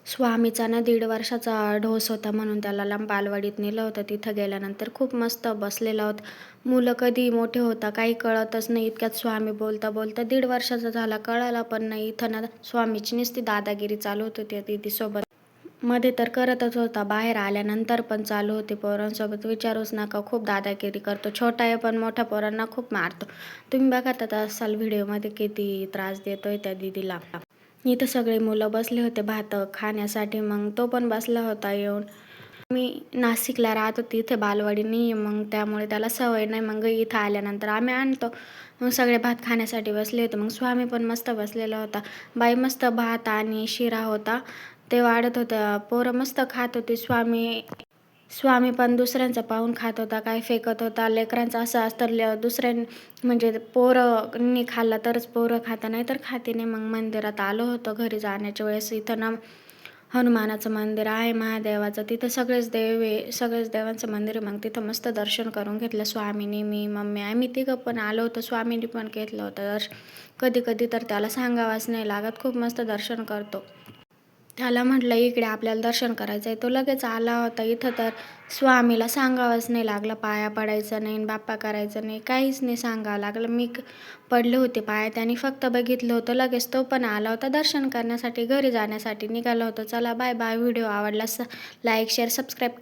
स्वामीचा ना 1.5 वर्षाचा ढोस होता म्हणून त्याला लांब बालवाडीत नेलं होतं. तिथं गेल्यानंतर खूप मस्त बसलेला होता. मुलं कधी मोठे होता काही कळतच नाही. इतक्यात स्वामी बोलता बोलता 1.5 वर्षाचा झाला कळाला पण नाही. इथं ना स्वामीची नुसती दादागिरी चालू होती त्या दीदीसोबत. मध्ये तर करतच होता. बाहेर आल्यानंतर पण चालू होते पोरांसोबत. विचारूच नका, खूप दादागिरी करतो. छोटा आहे पण मोठ्या पोरांना खूप मारतो. तुम्ही बघत असाल व्हिडिओमध्ये किती त्रास देतोय त्या दीदीला. इथं सगळे मुलं बसले होते भात खाण्यासाठी. मग तो पण बसला होता येऊन. मी नाशिकला राहत होती, इथे बालवाडी नाही आहे, मग त्यामुळे त्याला सवय नाही. मग इथं आल्यानंतर आम्ही आणतो. मग सगळे भात खाण्यासाठी बसले होते. मग स्वामी पण मस्त बसलेला होता. बाई मस्त भात आणि शिरा होता ते वाढत होतं. पोरं मस्त खात होते. स्वामी स्वामी पण दुसऱ्यांचं पाहून खात होता, काय फेकत होता. लेकरांचं असं असतं म्हणजे पोरांनी खाल्लं तरच पोरं खाता, नाही तर खाते नाही. मग मंदिरात आलो होतो घरी जाण्याच्या वेळेस. इथं ना हनुमानाचं मंदिर आहे, महादेवाचं. तिथं सगळेच देवांचं मंदिर आहे. मग तिथं मस्त दर्शन करून घेतलं स्वामीनी, मी, मम्मी. आम्ही तिघं पण आलो होतो. स्वामींनी पण घेतलं होतं दर्शन. कधी कधी तर त्याला सांगावंच नाही लागत, खूप मस्त दर्शन करतो. त्याला म्हटलं इकडे आपल्याला दर्शन करायचं आहे, तो लगेच आला होता. इथं तर स्वामीला सांगावंच नाही लागलं, पाया पडायचं नाही, बाप्पा करायचं नाही, काहीच नाही सांगावं लागलं. मी पडले होते पाया, त्याने फक्त बघितलं होतं, लगेच तो पण आला होता दर्शन करण्यासाठी. घरी जाण्यासाठी निघालं होतं. चला बाय बाय. व्हिडिओ आवडला लाईक शेअर सबस्क्राईब करा.